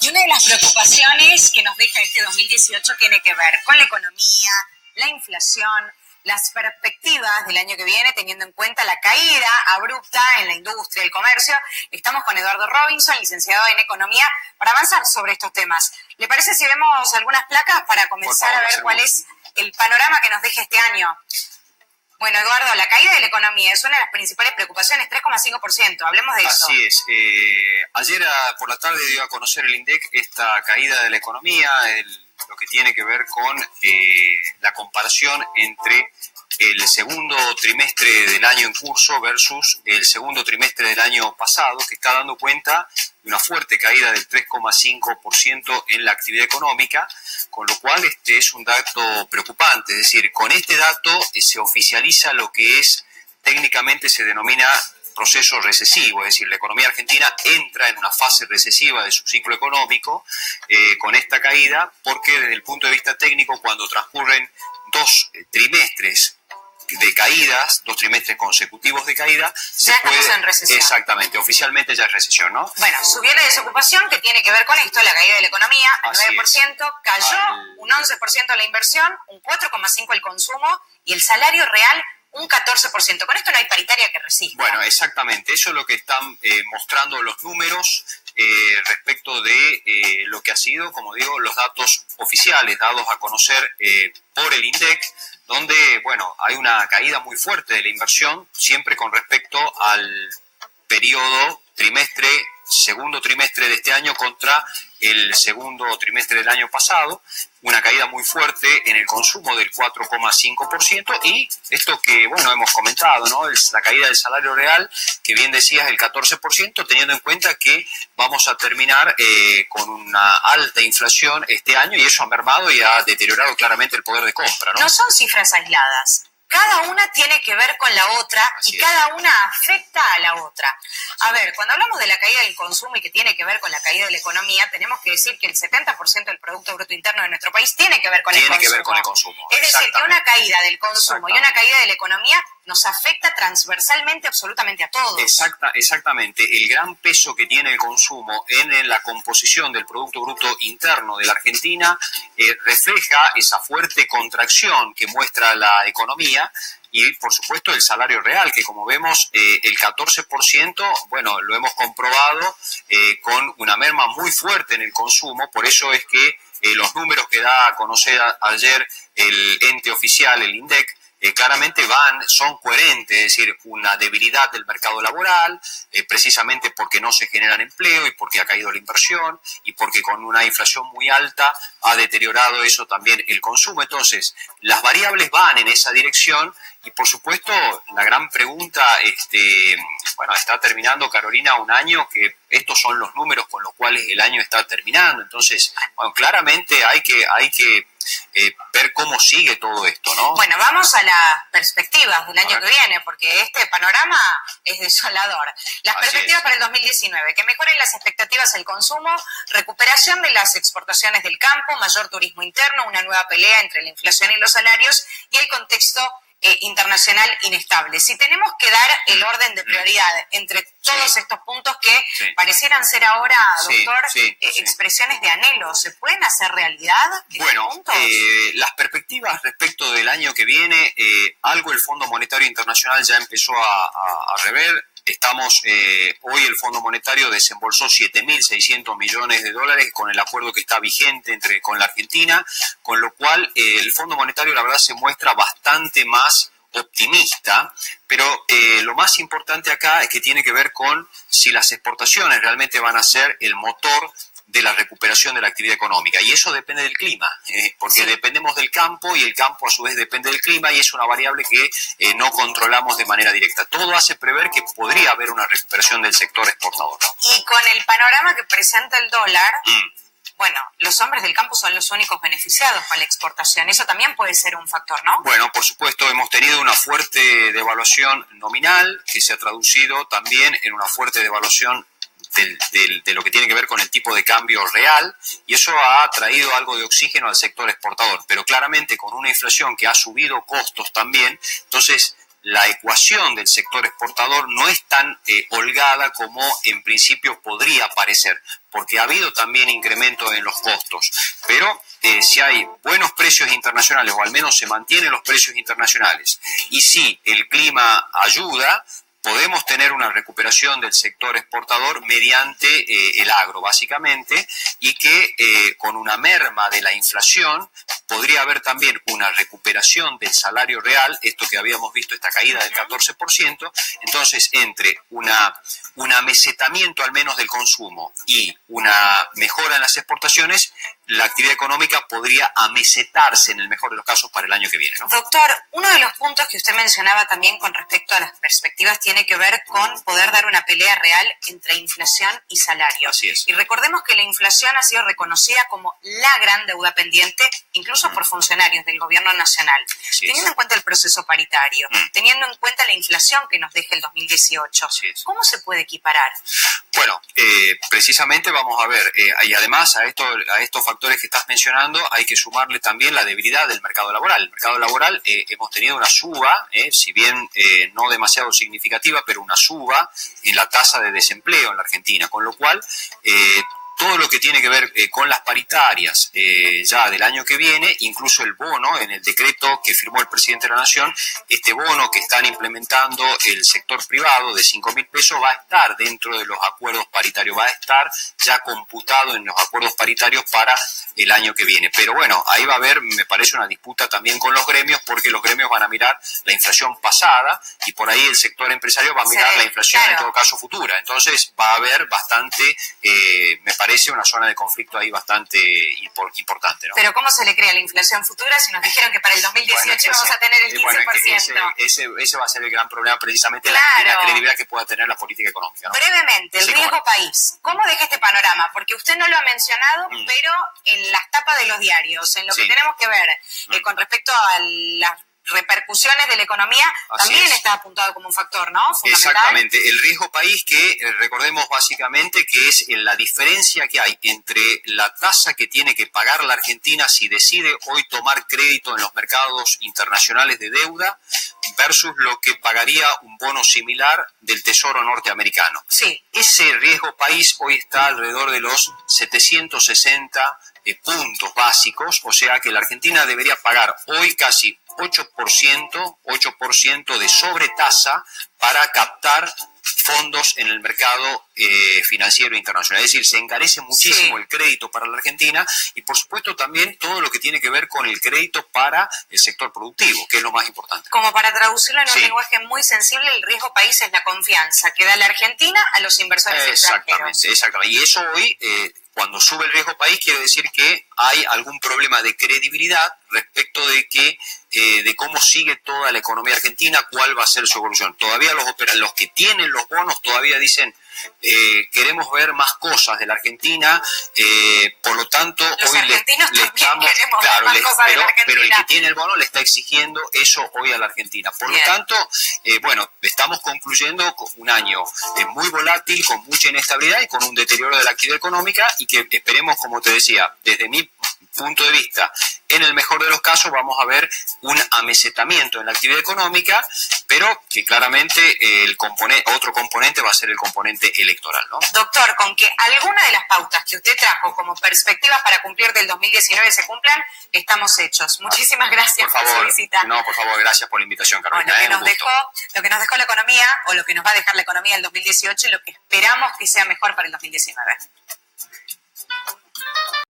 Y una de las preocupaciones que nos deja este 2018 tiene que ver con la economía, la inflación, las perspectivas del año que viene, teniendo en cuenta la caída abrupta en la industria, el comercio. Estamos con Eduardo Robinson, licenciado en Economía, para avanzar sobre estos temas. ¿Le parece si vemos algunas placas para comenzar a ver cuál es el panorama que nos deja este año? Bueno, Eduardo, la caída de la economía es una de las principales preocupaciones, 3,5%. Hablemos de eso. Así es. Ayer por la tarde dio a conocer el INDEC esta caída de la economía, lo que tiene que ver con la comparación entre el segundo trimestre del año en curso versus el segundo trimestre del año pasado, que está dando cuenta de una fuerte caída del 3,5% en la actividad económica, con lo cual este es un dato preocupante. Es decir, con este dato se oficializa lo que técnicamente se denomina proceso recesivo, es decir, la economía argentina entra en una fase recesiva de su ciclo económico con esta caída, porque desde el punto de vista técnico, cuando transcurren dos trimestres de caídas, 2 trimestres consecutivos de caída, ya estamos en recesión. Exactamente, oficialmente ya es recesión, ¿no? Bueno, subió la desocupación, que tiene que ver con esto, la caída de la economía, al 9%, cayó un 11% la inversión, un 4,5% el consumo y el salario real un 14%. Con esto no hay paritaria que resista. Bueno, exactamente. Eso es lo que están mostrando los números respecto de lo que ha sido, como digo, los datos oficiales dados a conocer por el INDEC, donde, bueno, hay una caída muy fuerte de la inversión, siempre con respecto al periodo segundo trimestre de este año contra el segundo trimestre del año pasado, una caída muy fuerte en el consumo del 4,5% y esto que, bueno, hemos comentado, ¿no? Es la caída del salario real, que bien decías, el 14%, teniendo en cuenta que vamos a terminar con una alta inflación este año y eso ha mermado y ha deteriorado claramente el poder de compra, ¿no? No son cifras aisladas. Cada una tiene que ver con la otra y cada una afecta a la otra. A ver, cuando hablamos de la caída del consumo y que tiene que ver con la caída de la economía, tenemos que decir que el 70% del Producto Bruto Interno de nuestro país tiene que ver con el consumo. Tiene que ver con el consumo. Es decir, que una caída del consumo y una caída de la economía nos afecta transversalmente absolutamente a todos. Exactamente. El gran peso que tiene el consumo en la composición del Producto Bruto Interno de la Argentina refleja esa fuerte contracción que muestra la economía y, por supuesto, el salario real, que como vemos, el 14%, bueno, lo hemos comprobado con una merma muy fuerte en el consumo. Por eso es que los números que da a conocer ayer el ente oficial, el INDEC, claramente son coherentes, es decir, una debilidad del mercado laboral, precisamente porque no se generan empleo y porque ha caído la inversión y porque con una inflación muy alta ha deteriorado eso también el consumo. Entonces, las variables van en esa dirección y, por supuesto, la gran pregunta, bueno, está terminando, Carolina, un año que estos son los números con los cuales el año está terminando. Entonces, bueno, claramente hay que ver cómo sigue todo esto, ¿no? Bueno, vamos a las perspectivas del año que viene, porque este panorama es desolador. Las perspectivas para el 2019, que mejoren las expectativas del consumo, recuperación de las exportaciones del campo, mayor turismo interno, una nueva pelea entre la inflación y los salarios y el contexto internacional inestable. Si tenemos que dar el orden de prioridad entre todos estos puntos que parecieran ser ahora, doctor, expresiones de anhelo, ¿se pueden hacer realidad? Bueno, las perspectivas respecto del año que viene, algo el Fondo Monetario Internacional ya empezó a rever. Hoy el Fondo Monetario desembolsó 7.600 millones de dólares con el acuerdo que está vigente con la Argentina, con lo cual el Fondo Monetario la verdad se muestra bastante más optimista, pero lo más importante acá es que tiene que ver con si las exportaciones realmente van a ser el motor de la recuperación de la actividad económica. Y eso depende del clima, porque dependemos del campo y el campo a su vez depende del clima y es una variable que no controlamos de manera directa. Todo hace prever que podría haber una recuperación del sector exportador, ¿no? Y con el panorama que presenta el dólar, bueno, los hombres del campo son los únicos beneficiados con la exportación. Eso también puede ser un factor, ¿no? Bueno, por supuesto, hemos tenido una fuerte devaluación nominal que se ha traducido también en una fuerte devaluación de lo que tiene que ver con el tipo de cambio real y eso ha traído algo de oxígeno al sector exportador, pero claramente con una inflación que ha subido costos también, entonces la ecuación del sector exportador no es tan holgada como en principio podría parecer, porque ha habido también incremento en los costos, pero si hay buenos precios internacionales, o al menos se mantienen los precios internacionales, y si el clima ayuda, podemos tener una recuperación del sector exportador mediante el agro, básicamente, y que con una merma de la inflación podría haber también una recuperación del salario real, esto que habíamos visto, esta caída del 14%, entonces entre un amesetamiento al menos del consumo y una mejora en las exportaciones, la actividad económica podría amesetarse en el mejor de los casos para el año que viene, ¿no? Doctor, uno de los puntos que usted mencionaba también con respecto a las perspectivas tiene que ver con poder dar una pelea real entre inflación y salario. Así es. Y recordemos que la inflación ha sido reconocida como la gran deuda pendiente, incluso por funcionarios del gobierno nacional. Teniendo en cuenta el proceso paritario, teniendo en cuenta la inflación que nos deja el 2018, ¿cómo se puede equiparar? Bueno, precisamente vamos a ver, y además a estos factores que estás mencionando hay que sumarle también la debilidad del mercado laboral. El mercado laboral hemos tenido una suba, si bien no demasiado significativa, pero una suba en la tasa de desempleo en la Argentina, con lo cual todo lo que tiene que ver con las paritarias ya del año que viene, incluso el bono, en el decreto que firmó el presidente de la Nación, este bono que están implementando el sector privado de 5.000 pesos va a estar dentro de los acuerdos paritarios, va a estar ya computado en los acuerdos paritarios para el año que viene. Pero bueno, ahí va a haber, me parece, una disputa también con los gremios, porque los gremios van a mirar la inflación pasada y por ahí el sector empresario va a mirar la inflación en todo caso futura. Entonces va a haber bastante, me parece, una zona de conflicto ahí bastante importante, ¿no? Pero ¿cómo se le crea la inflación futura si nos dijeron que para el 2018 vamos a tener el 15%? Ese va a ser el gran problema, precisamente la credibilidad que pueda tener la política económica, ¿no? Brevemente, el riesgo país. ¿Cómo deja este panorama? Porque usted no lo ha mencionado, pero en las tapas de los diarios, en lo que tenemos que ver con respecto a las repercusiones de la economía, también está apuntado como un factor, ¿no? Fundamental. Exactamente. El riesgo país, que recordemos básicamente que es la diferencia que hay entre la tasa que tiene que pagar la Argentina si decide hoy tomar crédito en los mercados internacionales de deuda versus lo que pagaría un bono similar del Tesoro norteamericano. Sí. Ese riesgo país hoy está alrededor de los 760 puntos básicos, o sea que la Argentina debería pagar hoy casi 8% de sobretasa para captar fondos en el mercado financiero internacional. Es decir, se encarece muchísimo el crédito para la Argentina y, por supuesto, también todo lo que tiene que ver con el crédito para el sector productivo, que es lo más importante. Como para traducirlo en un lenguaje muy sensible, el riesgo país es la confianza que da la Argentina a los inversores extranjeros. Exactamente. Y eso hoy, cuando sube el riesgo país, quiere decir que hay algún problema de credibilidad respecto de que de cómo sigue toda la economía argentina, cuál va a ser su evolución. Todavía los que tienen los bonos todavía dicen queremos ver más cosas de la Argentina, por lo tanto los hoy le estamos, pero el que tiene el bono le está exigiendo eso hoy a la Argentina. Por lo tanto, bueno, estamos concluyendo un año muy volátil, con mucha inestabilidad y con un deterioro de la actividad económica, y que esperemos, como te decía, desde mi punto de vista, en el mejor de los casos vamos a ver un amesetamiento en la actividad económica, pero que claramente otro componente va a ser el componente electoral, ¿no? Doctor, con que alguna de las pautas que usted trajo como perspectivas para cumplir del 2019 se cumplan, estamos hechos. Muchísimas gracias por su visita. No, por favor, gracias por la invitación, Carolina. Bueno, lo que nos dejó la economía, o lo que nos va a dejar la economía el 2018, y lo que esperamos que sea mejor para el 2019.